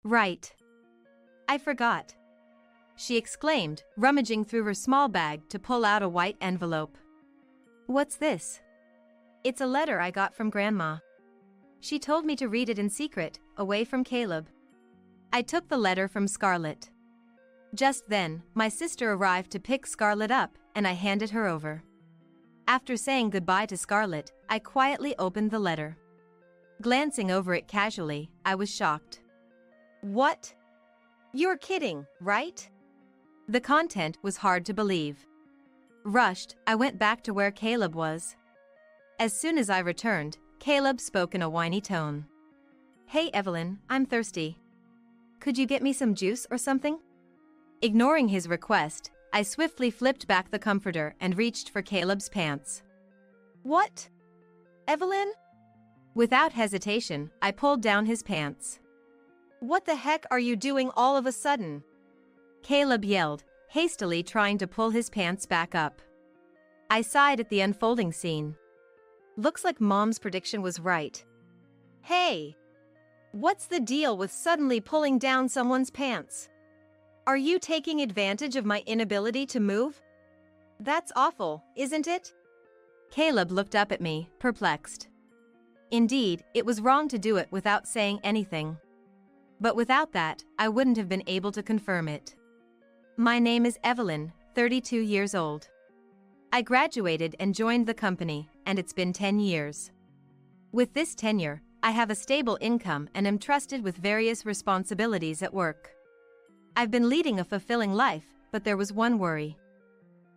Right. I forgot. She exclaimed, rummaging through her small bag to pull out a white envelope. What's this? It's a letter I got from Grandma. She told me to read it in secret, away from Caleb. I took the letter from Scarlett. Just then, my sister arrived to pick Scarlett up, and I handed her over. After saying goodbye to Scarlett, I quietly opened the letter. Glancing over it casually, I was shocked. What? You're kidding, right? The content was hard to believe. Rushed, I went back to where Caleb was. As soon as I returned, Caleb spoke in a whiny tone. Hey Evelyn, I'm thirsty. Could you get me some juice or something? Ignoring his request, I swiftly flipped back the comforter and reached for Caleb's pants. What? Evelyn? Without hesitation, I pulled down his pants. What the heck are you doing all of a sudden? Caleb yelled, hastily trying to pull his pants back up. I sighed at the unfolding scene. Looks like Mom's prediction was right. Hey! What's the deal with suddenly pulling down someone's pants? Are you taking advantage of my inability to move? That's awful, isn't it? Caleb looked up at me, perplexed. Indeed, it was wrong to do it without saying anything. But without that, I wouldn't have been able to confirm it. My name is Evelyn, 32 years old. I graduated and joined the company, and it's been 10 years. With this tenure, I have a stable income and am trusted with various responsibilities at work. I've been leading a fulfilling life, but there was one worry.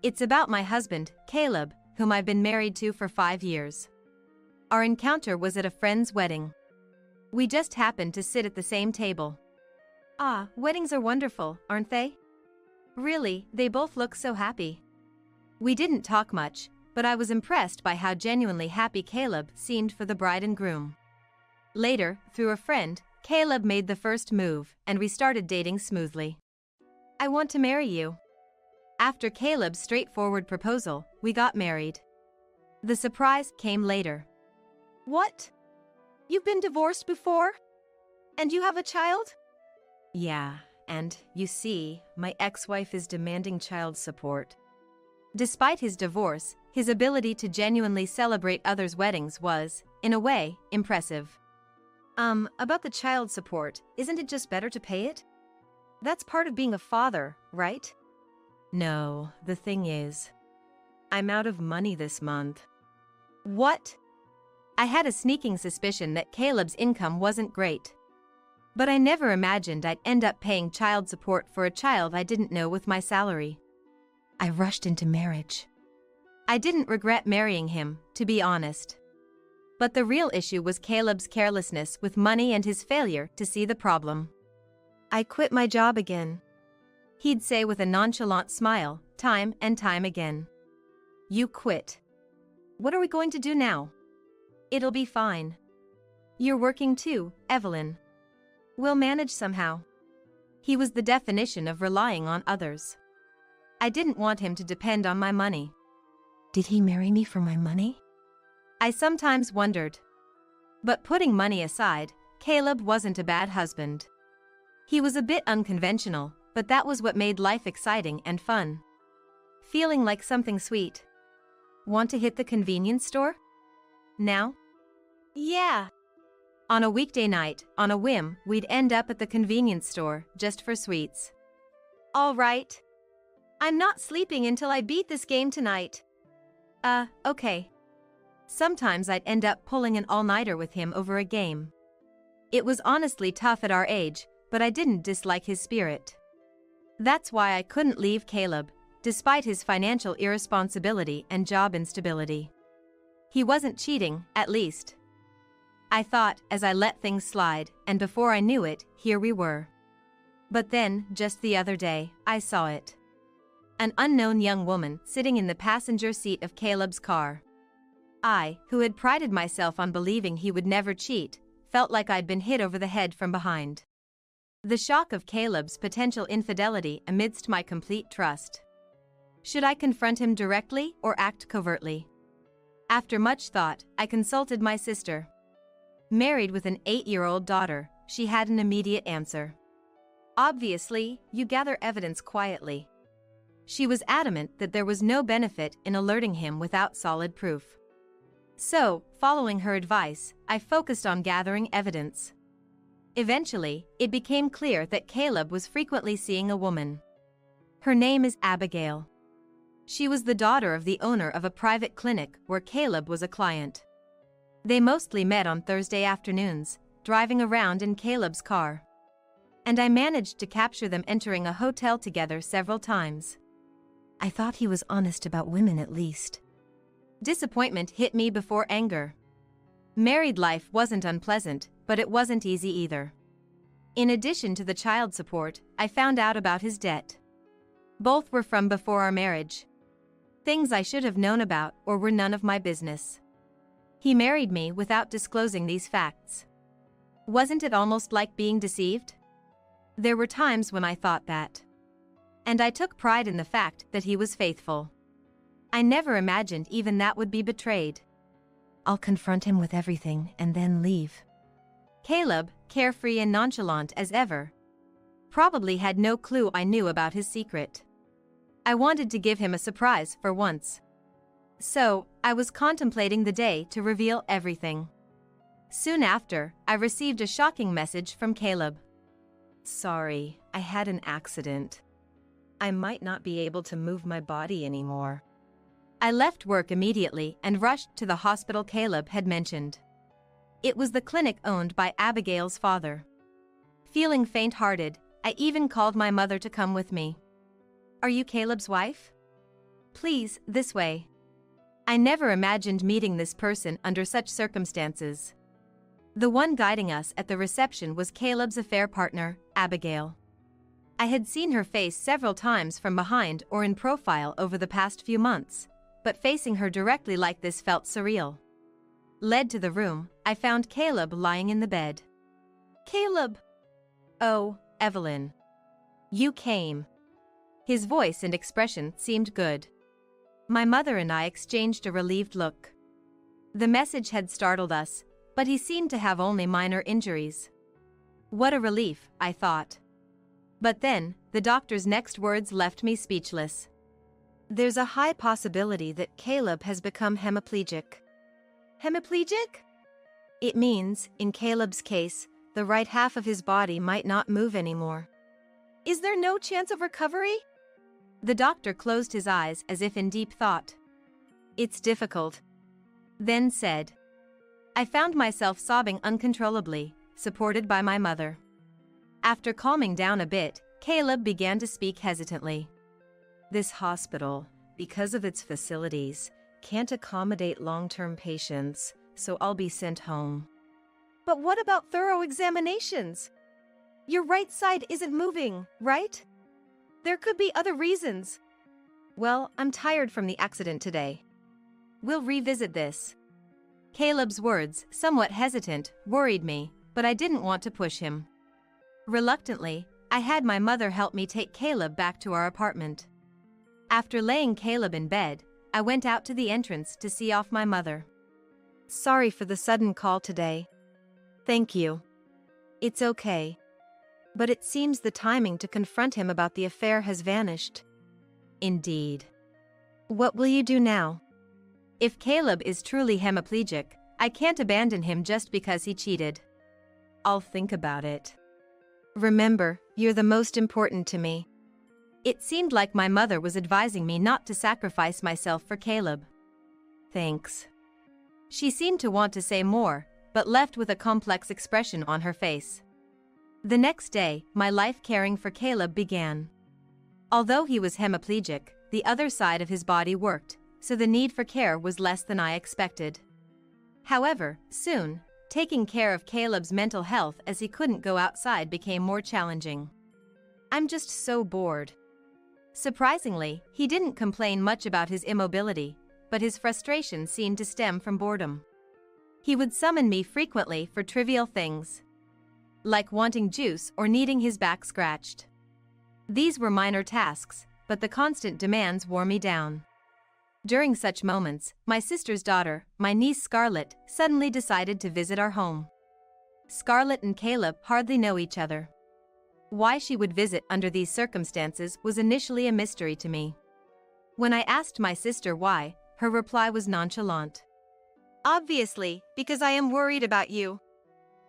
It's about my husband, Caleb, whom I've been married to for 5 years. Our encounter was at a friend's wedding. We just happened to sit at the same table. Ah, weddings are wonderful, aren't they? Really, they both look so happy. We didn't talk much, but I was impressed by how genuinely happy Caleb seemed for the bride and groom. Later, through a friend, Caleb made the first move, and we started dating smoothly. I want to marry you. After Caleb's straightforward proposal, we got married. The surprise came later. What? You've been divorced before? And you have a child? Yeah, and, you see, my ex-wife is demanding child support. Despite his divorce, his ability to genuinely celebrate others' weddings was, in a way, impressive. About the child support, isn't it just better to pay it? That's part of being a father, right? No, the thing is, I'm out of money this month. What? I had a sneaking suspicion that Caleb's income wasn't great. But I never imagined I'd end up paying child support for a child I didn't know with my salary. I rushed into marriage. I didn't regret marrying him, to be honest. But the real issue was Caleb's carelessness with money and his failure to see the problem. I quit my job again. He'd say with a nonchalant smile, time and time again. You quit. What are we going to do now? It'll be fine. You're working too, Evelyn. We'll manage somehow. He was the definition of relying on others. I didn't want him to depend on my money. Did he marry me for my money? I sometimes wondered. But putting money aside, Caleb wasn't a bad husband. He was a bit unconventional, but that was what made life exciting and fun. Feeling like something sweet. Want to hit the convenience store? Now? Yeah. On a weekday night, on a whim, we'd end up at the convenience store, just for sweets. All right. I'm not sleeping until I beat this game tonight. Okay. Sometimes I'd end up pulling an all-nighter with him over a game. It was honestly tough at our age, but I didn't dislike his spirit. That's why I couldn't leave Caleb, despite his financial irresponsibility and job instability. He wasn't cheating, at least. I thought, as I let things slide, and before I knew it, here we were. But then, just the other day, I saw it. An unknown young woman sitting in the passenger seat of Caleb's car. I, who had prided myself on believing he would never cheat, felt like I'd been hit over the head from behind. The shock of Caleb's potential infidelity amidst my complete trust. Should I confront him directly or act covertly? After much thought, I consulted my sister. Married with an 8-year-old daughter, she had an immediate answer. Obviously, you gather evidence quietly. She was adamant that there was no benefit in alerting him without solid proof. So, following her advice, I focused on gathering evidence. Eventually, it became clear that Caleb was frequently seeing a woman. Her name is Abigail. She was the daughter of the owner of a private clinic where Caleb was a client. They mostly met on Thursday afternoons, driving around in Caleb's car. And I managed to capture them entering a hotel together several times. I thought he was honest about women at least. Disappointment hit me before anger. Married life wasn't unpleasant, but it wasn't easy either. In addition to the child support, I found out about his debt. Both were from before our marriage. Things I should have known about or were none of my business. He married me without disclosing these facts. Wasn't it almost like being deceived? There were times when I thought that. And I took pride in the fact that he was faithful. I never imagined even that would be betrayed. I'll confront him with everything and then leave. Caleb, carefree and nonchalant as ever, probably had no clue I knew about his secret. I wanted to give him a surprise for once. So, I was contemplating the day to reveal everything. Soon after, I received a shocking message from Caleb. Sorry, I had an accident. I might not be able to move my body anymore. I left work immediately and rushed to the hospital Caleb had mentioned. It was the clinic owned by Abigail's father. Feeling faint-hearted, I even called my mother to come with me. Are you Caleb's wife? Please, this way. I never imagined meeting this person under such circumstances. The one guiding us at the reception was Caleb's affair partner, Abigail. I had seen her face several times from behind or in profile over the past few months, but facing her directly like this felt surreal. Led to the room, I found Caleb lying in the bed. Caleb! Oh, Evelyn. You came. His voice and expression seemed good. My mother and I exchanged a relieved look. The message had startled us, but he seemed to have only minor injuries. What a relief, I thought. But then, the doctor's next words left me speechless. There's a high possibility that Caleb has become hemiplegic. Hemiplegic? It means, in Caleb's case, the right half of his body might not move anymore. Is there no chance of recovery? The doctor closed his eyes as if in deep thought. It's difficult. Then said. I found myself sobbing uncontrollably, supported by my mother. After calming down a bit, Caleb began to speak hesitantly. This hospital, because of its facilities, can't accommodate long-term patients, so I'll be sent home. But what about thorough examinations? Your right side isn't moving, right? There could be other reasons. Well, I'm tired from the accident today. We'll revisit this. Caleb's words, somewhat hesitant, worried me, but I didn't want to push him. Reluctantly, I had my mother help me take Caleb back to our apartment. After laying Caleb in bed, I went out to the entrance to see off my mother. Sorry for the sudden call today. Thank you. It's okay. But it seems the timing to confront him about the affair has vanished. Indeed. What will you do now? If Caleb is truly hemiplegic, I can't abandon him just because he cheated. I'll think about it. Remember, you're the most important to me. It seemed like my mother was advising me not to sacrifice myself for Caleb. Thanks. She seemed to want to say more, but left with a complex expression on her face. The next day, my life caring for Caleb began. Although he was hemiplegic, the other side of his body worked, so the need for care was less than I expected. However, soon, taking care of Caleb's mental health as he couldn't go outside became more challenging. I'm just so bored. Surprisingly, he didn't complain much about his immobility, but his frustration seemed to stem from boredom. He would summon me frequently for trivial things, like wanting juice or needing his back scratched. These were minor tasks, but the constant demands wore me down. During such moments, my sister's daughter, my niece Scarlett, suddenly decided to visit our home. Scarlett and Caleb hardly know each other. Why she would visit under these circumstances was initially a mystery to me. When I asked my sister why, her reply was nonchalant. Obviously, because I am worried about you.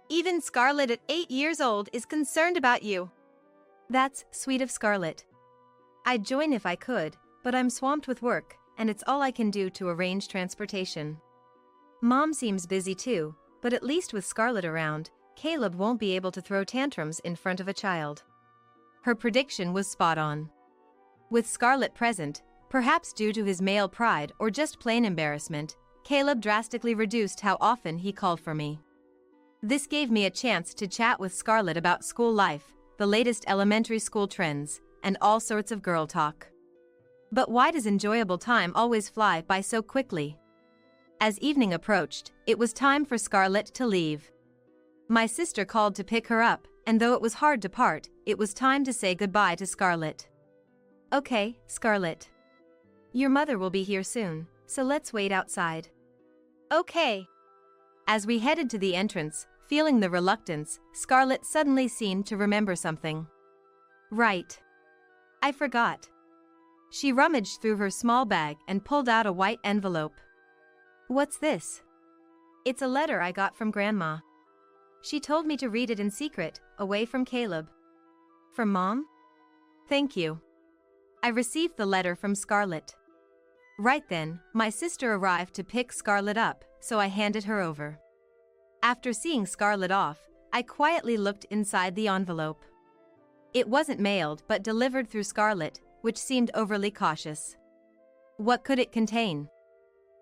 Even Scarlett at 8 years old is concerned about you. That's sweet of Scarlett. I'd join if I could, but I'm swamped with work, and it's all I can do to arrange transportation. Mom seems busy too, but at least with Scarlett around, Caleb won't be able to throw tantrums in front of a child. Her prediction was spot on. With Scarlett present, perhaps due to his male pride or just plain embarrassment, Caleb drastically reduced how often he called for me. This gave me a chance to chat with Scarlett about school life, the latest elementary school trends, and all sorts of girl talk. But why does enjoyable time always fly by so quickly? As evening approached, it was time for Scarlett to leave. My sister called to pick her up, and though it was hard to part, it was time to say goodbye to Scarlett. Okay, Scarlett. Your mother will be here soon, so let's wait outside. Okay. As we headed to the entrance, feeling the reluctance, Scarlett suddenly seemed to remember something. Right. I forgot. She rummaged through her small bag and pulled out a white envelope. What's this? It's a letter I got from Grandma. She told me to read it in secret, away from Caleb. From Mom? Thank you. I received the letter from Scarlett. Right then, my sister arrived to pick Scarlett up, so I handed her over. After seeing Scarlett off, I quietly looked inside the envelope. It wasn't mailed but delivered through Scarlett, which seemed overly cautious. What could it contain?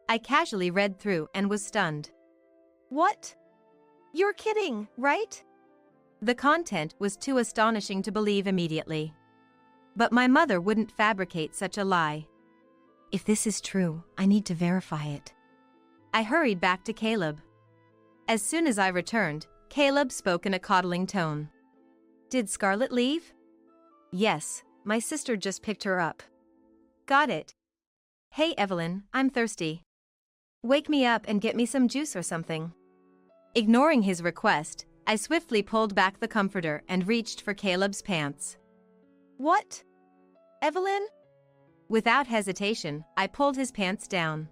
I casually read through and was stunned. What? You're kidding, right? The content was too astonishing to believe immediately. But my mother wouldn't fabricate such a lie. If this is true, I need to verify it. I hurried back to Caleb. As soon as I returned, Caleb spoke in a coddling tone. Did Scarlett leave? Yes, my sister just picked her up. Got it. Hey Evelyn, I'm thirsty. Wake me up and get me some juice or something. Ignoring his request, I swiftly pulled back the comforter and reached for Caleb's pants. What? Evelyn? Without hesitation, I pulled his pants down.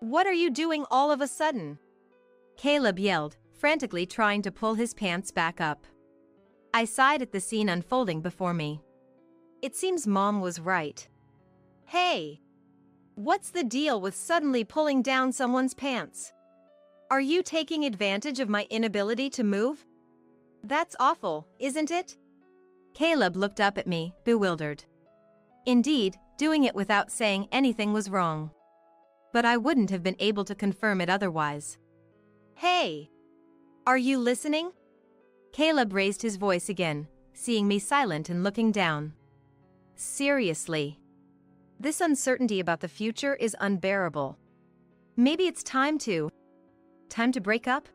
What are you doing all of a sudden? Caleb yelled, frantically trying to pull his pants back up. I sighed at the scene unfolding before me. It seems Mom was right. Hey! What's the deal with suddenly pulling down someone's pants? Are you taking advantage of my inability to move? That's awful, isn't it? Caleb looked up at me, bewildered. Indeed, doing it without saying anything was wrong. But I wouldn't have been able to confirm it otherwise. Hey! Are you listening? Caleb raised his voice again, seeing me silent and looking down. Seriously. This uncertainty about the future is unbearable. Maybe it's time to break up?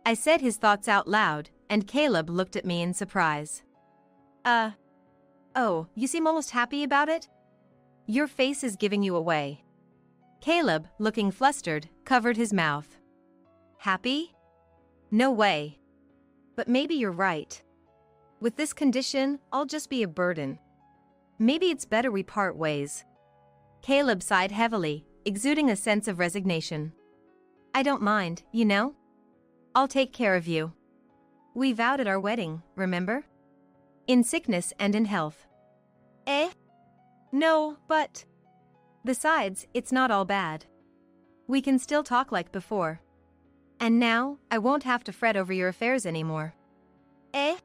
I said his thoughts out loud, and Caleb looked at me in surprise. Oh, you seem almost happy about it? Your face is giving you away. Caleb, looking flustered, covered his mouth. Happy? No way. But maybe you're right. With this condition, I'll just be a burden. Maybe it's better we part ways. Caleb sighed heavily, exuding a sense of resignation. I don't mind, you know? I'll take care of you. We vowed at our wedding, remember? In sickness and in health. Eh? No, but... Besides, it's not all bad. We can still talk like before. And now, I won't have to fret over your affairs anymore. Eh?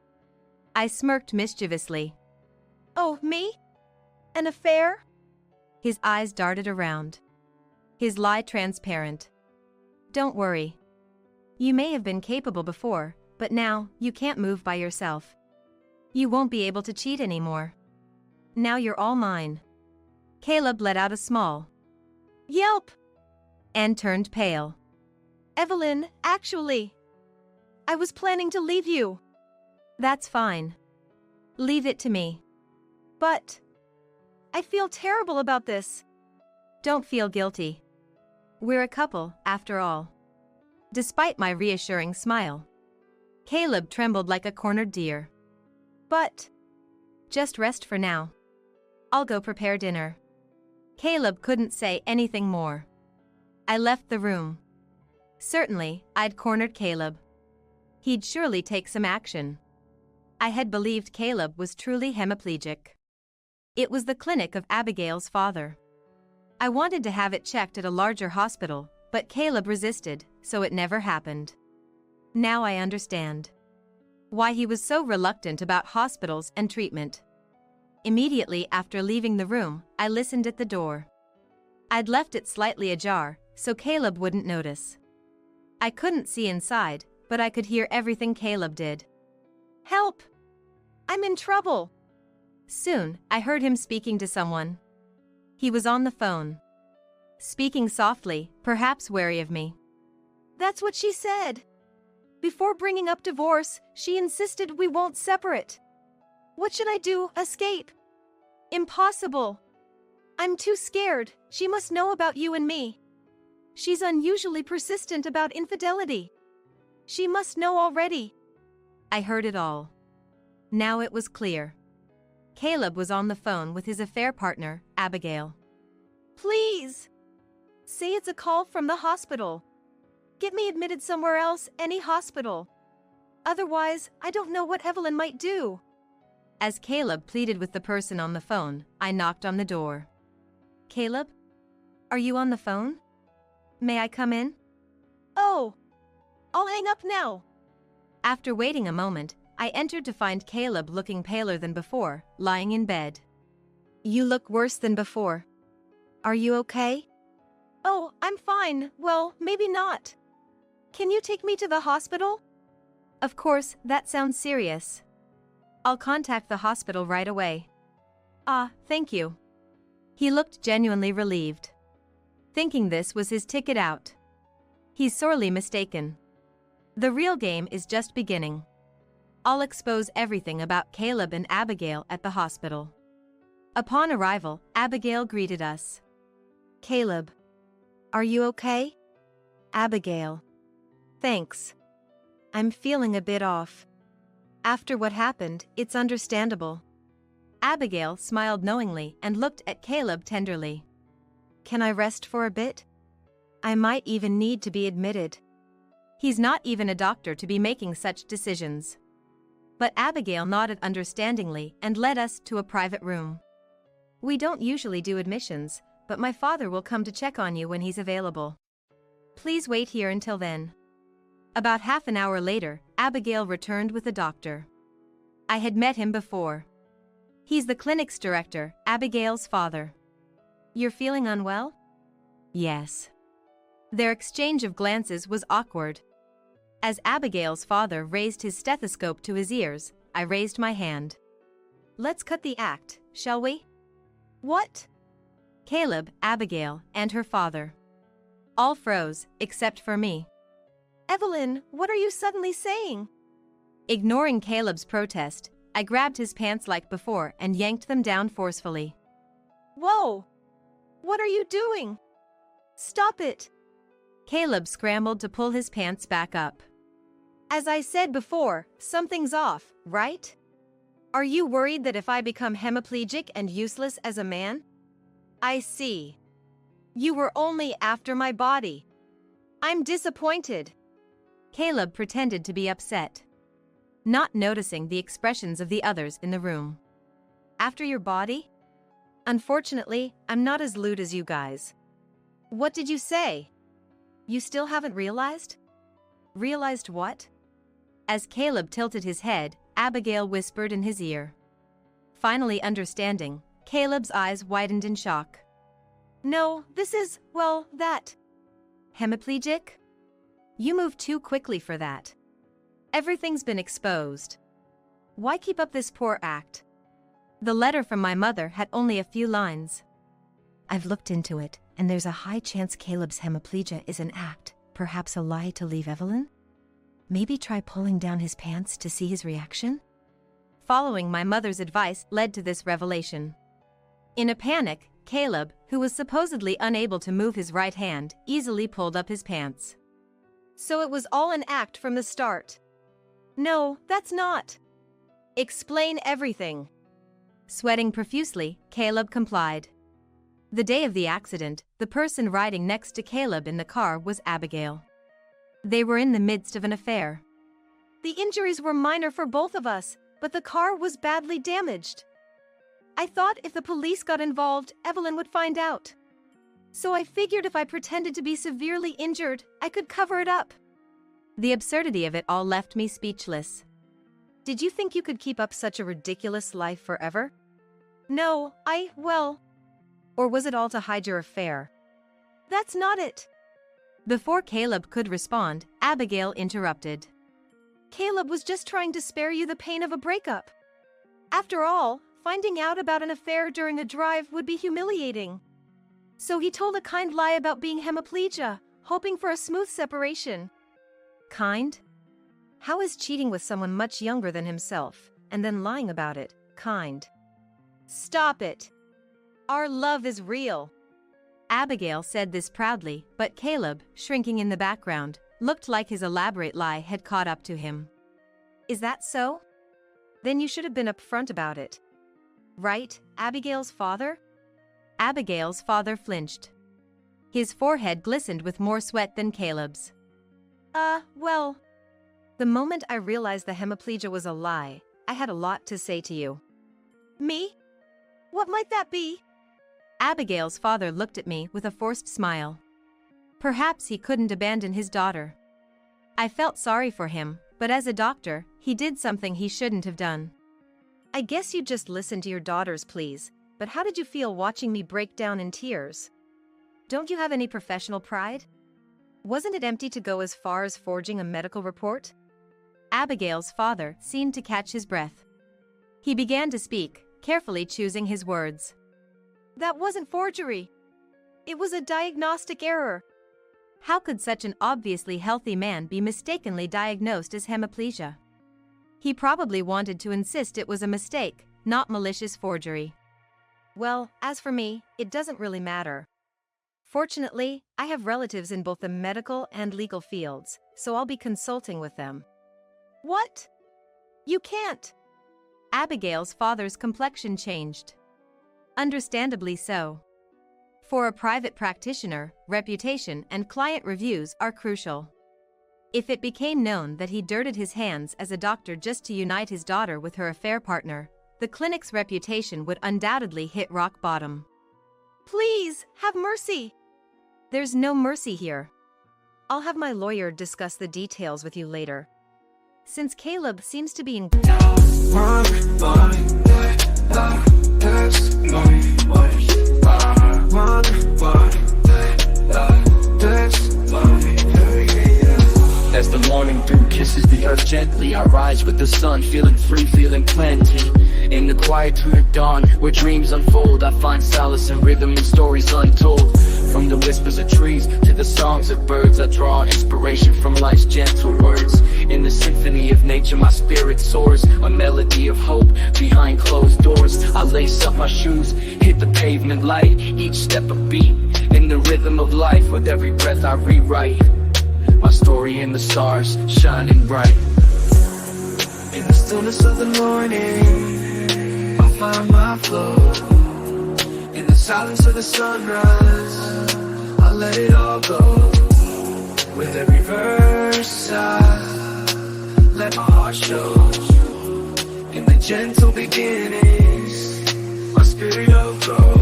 I smirked mischievously. Oh, me? An affair? His eyes darted around. His lie transparent. Don't worry. You may have been capable before, but now, you can't move by yourself. You won't be able to cheat anymore. Now you're all mine. Caleb let out a small yelp and turned pale. Evelyn, actually, I was planning to leave you. That's fine. Leave it to me. But I feel terrible about this. Don't feel guilty. We're a couple, after all. Despite my reassuring smile. Caleb trembled like a cornered deer. But just rest for now. I'll go prepare dinner. Caleb couldn't say anything more. I left the room. Certainly, I'd cornered Caleb. He'd surely take some action. I had believed Caleb was truly hemiplegic. It was the clinic of Abigail's father. I wanted to have it checked at a larger hospital, but Caleb resisted, so it never happened. Now I understand why he was so reluctant about hospitals and treatment. Immediately after leaving the room, I listened at the door. I'd left it slightly ajar, so Caleb wouldn't notice. I couldn't see inside, but I could hear everything Caleb did. Help! I'm in trouble! Soon, I heard him speaking to someone. He was on the phone. Speaking softly, perhaps wary of me. That's what she said. Before bringing up divorce, she insisted we won't separate. What should I do? Escape? Impossible. I'm too scared. She must know about you and me. She's unusually persistent about infidelity. She must know already. I heard it all. Now it was clear. Caleb was on the phone with his affair partner, Abigail. Please! Say it's a call from the hospital. Get me admitted somewhere else, any hospital. Otherwise, I don't know what Evelyn might do. As Caleb pleaded with the person on the phone, I knocked on the door. Caleb? Are you on the phone? May I come in? Oh! I'll hang up now. After waiting a moment, I entered to find Caleb looking paler than before, lying in bed. You look worse than before. Are you okay? Oh, I'm fine. Well, maybe not. Can you take me to the hospital? Of course, that sounds serious. I'll contact the hospital right away. Ah, thank you. He looked genuinely relieved. Thinking this was his ticket out. He's sorely mistaken. The real game is just beginning. I'll expose everything about Caleb and Abigail at the hospital. Upon arrival, Abigail greeted us. Caleb. Are you okay? Abigail. Thanks. I'm feeling a bit off. After what happened, it's understandable. Abigail smiled knowingly and looked at Caleb tenderly. Can I rest for a bit? I might even need to be admitted. He's not even a doctor to be making such decisions. But Abigail nodded understandingly and led us to a private room. We don't usually do admissions, but my father will come to check on you when he's available. Please wait here until then. About half an hour later, Abigail returned with a doctor. I had met him before. He's the clinic's director, Abigail's father. You're feeling unwell? Yes. Their exchange of glances was awkward. As Abigail's father raised his stethoscope to his ears, I raised my hand. Let's cut the act, shall we? What? Caleb, Abigail, and her father. All froze, except for me. Evelyn, what are you suddenly saying? Ignoring Caleb's protest, I grabbed his pants like before and yanked them down forcefully. Whoa! What are you doing? Stop it! Caleb scrambled to pull his pants back up. As I said before, something's off, right? Are you worried that if I become hemiplegic and useless as a man? I see. You were only after my body. I'm disappointed. Caleb pretended to be upset, not noticing the expressions of the others in the room. After your body? Unfortunately, I'm not as lewd as you guys. What did you say? You still haven't realized? Realized what? As Caleb tilted his head, Abigail whispered in his ear. Finally understanding, Caleb's eyes widened in shock. No, this is, well, that. Hemiplegic? You moved too quickly for that. Everything's been exposed. Why keep up this poor act? The letter from my mother had only a few lines. I've looked into it, and there's a high chance Caleb's hemiplegia is an act, perhaps a lie to leave Evelyn? Maybe try pulling down his pants to see his reaction? Following my mother's advice led to this revelation. In a panic, Caleb, who was supposedly unable to move his right hand, easily pulled up his pants. So it was all an act from the start. No, that's not. Explain everything. Sweating profusely, Caleb complied. The day of the accident, the person riding next to Caleb in the car was Abigail. They were in the midst of an affair. The injuries were minor for both of us, but the car was badly damaged. I thought if the police got involved, Evelyn would find out. So I figured if I pretended to be severely injured, I could cover it up. The absurdity of it all left me speechless. Did you think you could keep up such a ridiculous life forever? No, Or was it all to hide your affair? That's not it. Before Caleb could respond, Abigail interrupted. Caleb was just trying to spare you the pain of a breakup. After all, finding out about an affair during a drive would be humiliating. So he told a kind lie about being hemiplegia, hoping for a smooth separation. Kind? How is cheating with someone much younger than himself, and then lying about it, kind? Stop it. Our love is real. Abigail said this proudly, but Caleb, shrinking in the background, looked like his elaborate lie had caught up to him. Is that so? Then you should have been upfront about it. Right, Abigail's father? Abigail's father flinched. His forehead glistened with more sweat than Caleb's. The moment I realized the hemiplegia was a lie, I had a lot to say to you. Me? What might that be? Abigail's father looked at me with a forced smile. Perhaps he couldn't abandon his daughter. I felt sorry for him, but as a doctor, he did something he shouldn't have done. I guess you just listened to your daughter's pleas, but how did you feel watching me break down in tears? Don't you have any professional pride? Wasn't it empty to go as far as forging a medical report? Abigail's father seemed to catch his breath. He began to speak, carefully choosing his words. That wasn't forgery. It was a diagnostic error. How could such an obviously healthy man be mistakenly diagnosed as hemiplegia? He probably wanted to insist it was a mistake, not malicious forgery. Well, as for me, it doesn't really matter. Fortunately, I have relatives in both the medical and legal fields, so I'll be consulting with them. What? You can't. Abigail's father's complexion changed. Understandably so. For a private practitioner, reputation and client reviews are crucial. If it became known that he dirtied his hands as a doctor just to unite his daughter with her affair partner, the clinic's reputation would undoubtedly hit rock bottom. Please, have mercy. There's no mercy here. I'll have my lawyer discuss the details with you later. Since Caleb seems to be in... As the morning dew kisses the earth gently, I rise with the sun, feeling free, feeling plenty. In the quietude of dawn, where dreams unfold, I find solace in rhythm and stories untold. From the whispers of trees to the songs of birds, I draw inspiration from life's gentle words. In the symphony of nature, my spirit soars, a melody of hope behind closed doors. I lace up my shoes, hit the pavement light, each step a beat. In the rhythm of life, with every breath I rewrite my story in the stars, shining bright. In the stillness of the morning, I find my flow. In the silence of the sunrise, I let it all go. With every verse I let my heart show. In the gentle beginnings, my spirit will grow.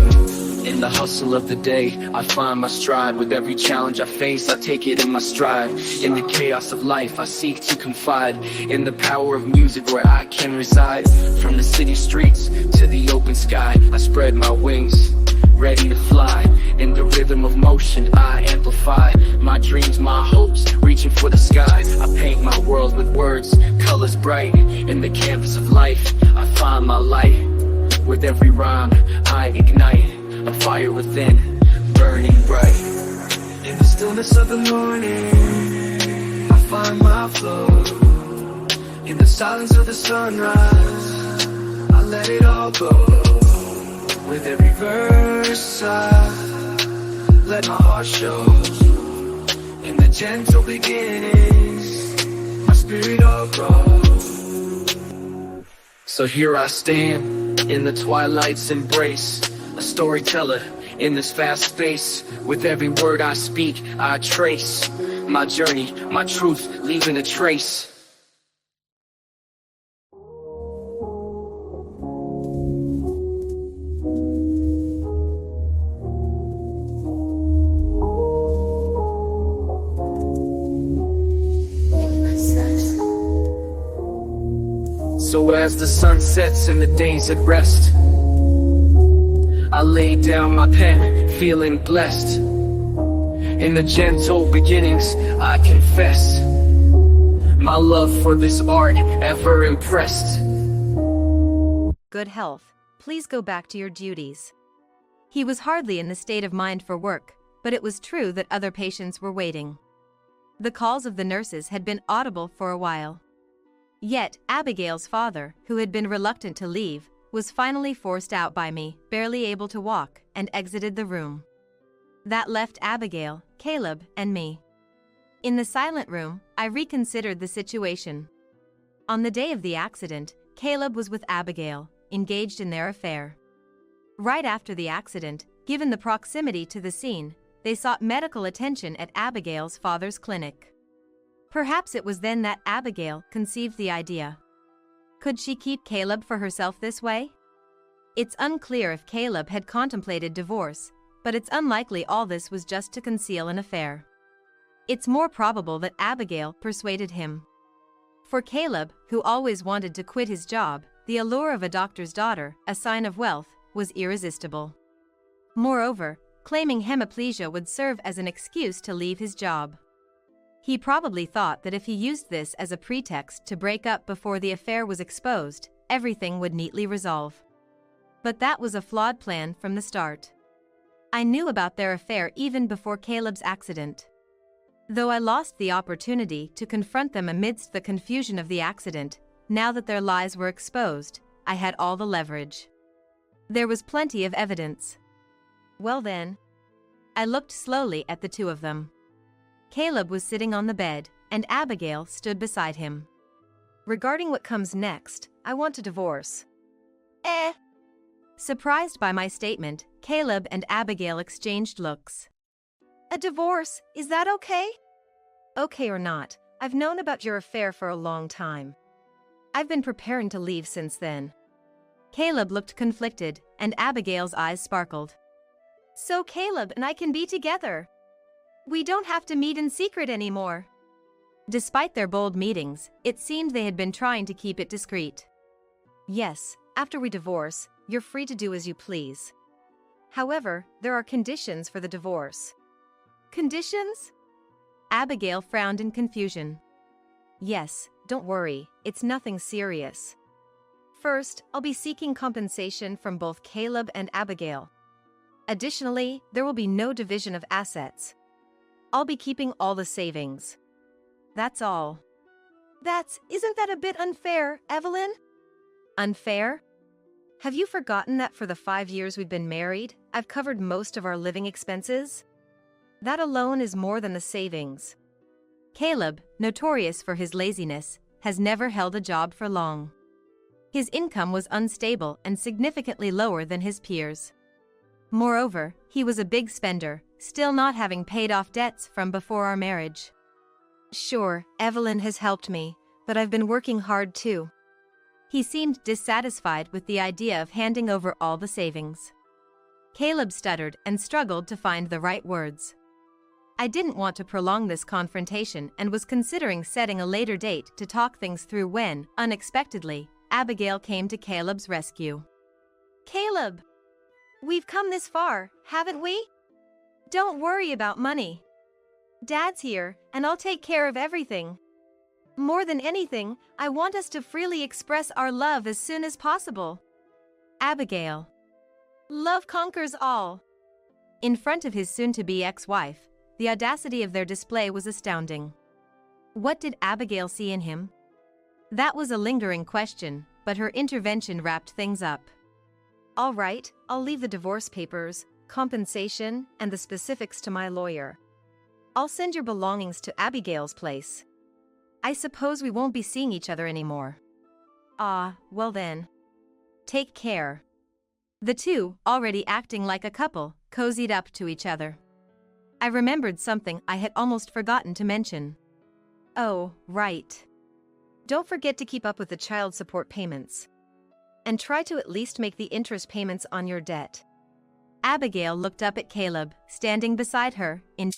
In the hustle of the day, I find my stride. With every challenge I face, I take it in my stride. In the chaos of life, I seek to confide in the power of music where I can reside. From the city streets to the open sky, I spread my wings, ready to fly. In the rhythm of motion, I amplify my dreams, my hopes, reaching for the sky. I paint my world with words, colors bright. In the canvas of life, I find my light. With every rhyme, I ignite a fire within, burning bright. In the stillness of the morning, I find my flow. In the silence of the sunrise, I let it all go. With every verse I let my heart show. In the gentle beginnings, my spirit will grow. So here I stand, in the twilight's embrace, a storyteller in this fast space. With every word I speak, I trace my journey, my truth, leaving a trace. So as the sun sets and the day's at rest, I lay down my pen, feeling blessed. In the gentle beginnings, I confess my love for this art, ever impressed. Good health. Please go back to your duties. He was hardly in the state of mind for work, but it was true that other patients were waiting. The calls of the nurses had been audible for a while. Yet, Abigail's father, who had been reluctant to leave, was finally forced out by me, barely able to walk, and exited the room. That left Abigail, Caleb, and me. In the silent room, I reconsidered the situation. On the day of the accident, Caleb was with Abigail, engaged in their affair. Right after the accident, given the proximity to the scene, they sought medical attention at Abigail's father's clinic. Perhaps it was then that Abigail conceived the idea. Could she keep Caleb for herself this way? It's unclear if Caleb had contemplated divorce, but it's unlikely all this was just to conceal an affair. It's more probable that Abigail persuaded him. For Caleb, who always wanted to quit his job, the allure of a doctor's daughter, a sign of wealth, was irresistible. Moreover, claiming hemiplegia would serve as an excuse to leave his job. He probably thought that if he used this as a pretext to break up before the affair was exposed, everything would neatly resolve. But that was a flawed plan from the start. I knew about their affair even before Caleb's accident. Though I lost the opportunity to confront them amidst the confusion of the accident, now that their lies were exposed, I had all the leverage. There was plenty of evidence. Well then, I looked slowly at the two of them. Caleb was sitting on the bed, and Abigail stood beside him. Regarding what comes next, I want a divorce. Surprised by my statement, Caleb and Abigail exchanged looks. A divorce? Is that okay? Okay or not, I've known about your affair for a long time. I've been preparing to leave since then. Caleb looked conflicted, and Abigail's eyes sparkled. So Caleb and I can be together. We don't have to meet in secret anymore. Despite their bold meetings, it seemed they had been trying to keep it discreet. Yes, after we divorce, you're free to do as you please. However, there are conditions for the divorce. Conditions? Abigail frowned in confusion. Yes, don't worry, it's nothing serious. First, I'll be seeking compensation from both Caleb and Abigail. Additionally, there will be no division of assets. I'll be keeping all the savings. That's all. Isn't that a bit unfair, Evelyn? Unfair? Have you forgotten that for the 5 years we've been married, I've covered most of our living expenses? That alone is more than the savings. Caleb, notorious for his laziness, has never held a job for long. His income was unstable and significantly lower than his peers. Moreover, he was a big spender, still not having paid off debts from before our marriage. Sure, Evelyn has helped me, but I've been working hard too. He seemed dissatisfied with the idea of handing over all the savings. Caleb stuttered and struggled to find the right words. I didn't want to prolong this confrontation and was considering setting a later date to talk things through when, unexpectedly, Abigail came to Caleb's rescue. Caleb! We've come this far, haven't we? Don't worry about money. Dad's here, and I'll take care of everything. More than anything, I want us to freely express our love as soon as possible. Abigail. Love conquers all. In front of his soon-to-be ex-wife, the audacity of their display was astounding. What did Abigail see in him? That was a lingering question, but her intervention wrapped things up. All right, I'll leave the divorce papers, compensation, and the specifics to my lawyer. I'll send your belongings to Abigail's place. I suppose we won't be seeing each other anymore. Ah, well then. Take care. The two, already acting like a couple, cozied up to each other. I remembered something I had almost forgotten to mention. Oh, right. Don't forget to keep up with the child support payments. And try to at least make the interest payments on your debt. Abigail looked up at Caleb, standing beside her, in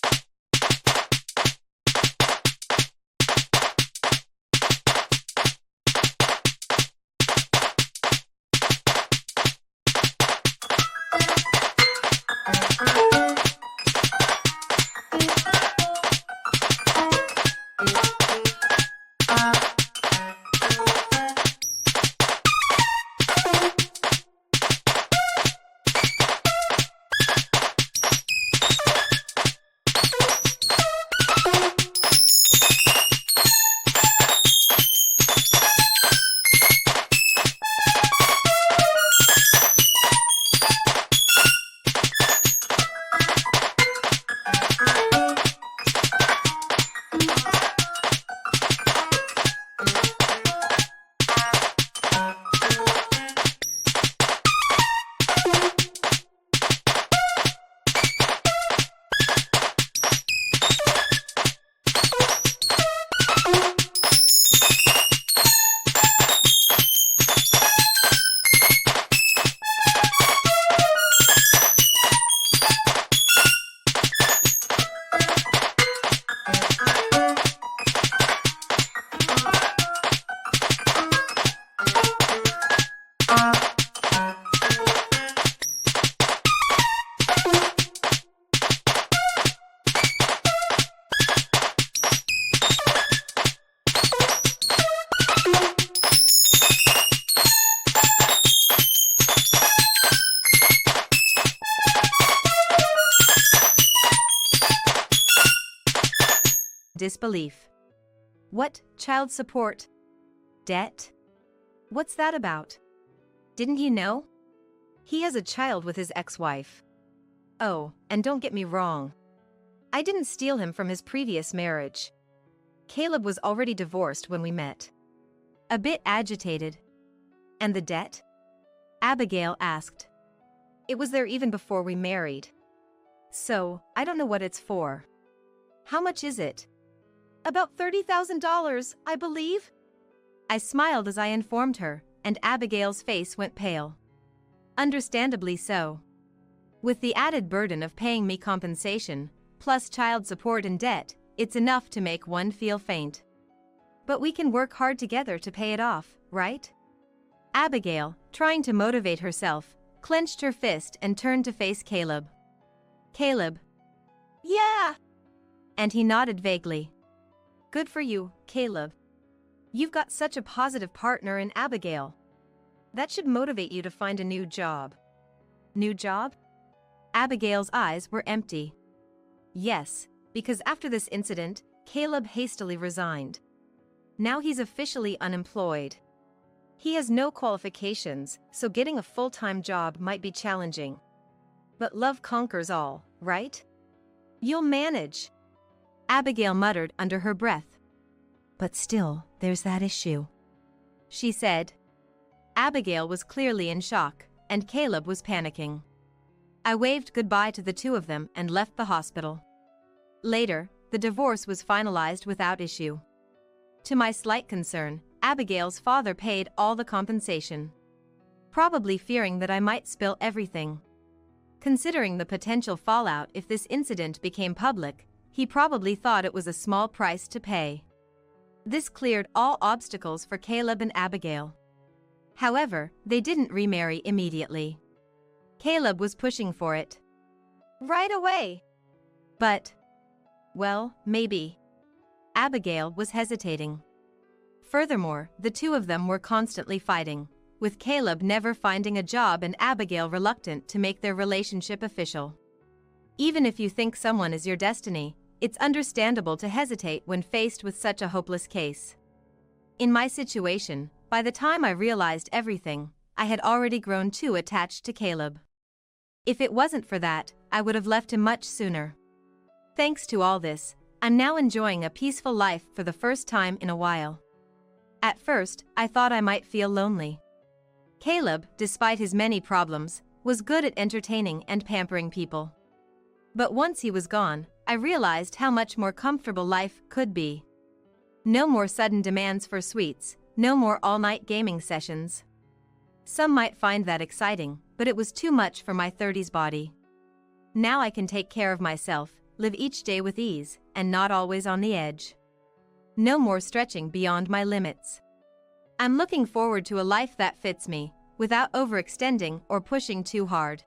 disbelief. What, child support? Debt? What's that about? Didn't he know? He has a child with his ex-wife. Oh, and don't get me wrong. I didn't steal him from his previous marriage. Caleb was already divorced when we met. A bit agitated. And the debt? Abigail asked. It was there even before we married. So, I don't know what it's for. How much is it? About $30,000, I believe. I smiled as I informed her, and Abigail's face went pale. Understandably so. With the added burden of paying me compensation, plus child support and debt, it's enough to make one feel faint. But we can work hard together to pay it off, right? Abigail, trying to motivate herself, clenched her fist and turned to face Caleb. Caleb. Yeah! And he nodded vaguely. Good for you, Caleb. You've got such a positive partner in Abigail. That should motivate you to find a new job. New job? Abigail's eyes were empty. Yes, because after this incident, Caleb hastily resigned. Now he's officially unemployed. He has no qualifications, so getting a full-time job might be challenging. But love conquers all, right? You'll manage. Abigail muttered under her breath. But still, there's that issue, she said. Abigail was clearly in shock, and Caleb was panicking. I waved goodbye to the two of them and left the hospital. Later, the divorce was finalized without issue. To my slight concern, Abigail's father paid all the compensation. Probably fearing that I might spill everything. Considering the potential fallout if this incident became public, he probably thought it was a small price to pay. This cleared all obstacles for Caleb and Abigail. However, they didn't remarry immediately. Caleb was pushing for it. Right away. But, well, maybe. Abigail was hesitating. Furthermore, the two of them were constantly fighting, with Caleb never finding a job and Abigail reluctant to make their relationship official. Even if you think someone is your destiny, it's understandable to hesitate when faced with such a hopeless case. In my situation, by the time I realized everything, I had already grown too attached to Caleb. If it wasn't for that, I would have left him much sooner. Thanks to all this, I'm now enjoying a peaceful life for the first time in a while. At first, I thought I might feel lonely. Caleb, despite his many problems, was good at entertaining and pampering people. But once he was gone, I realized how much more comfortable life could be. No more sudden demands for sweets, no more all-night gaming sessions. Some might find that exciting, but it was too much for my 30s body. Now I can take care of myself, live each day with ease, and not always on the edge. No more stretching beyond my limits. I'm looking forward to a life that fits me, without overextending or pushing too hard.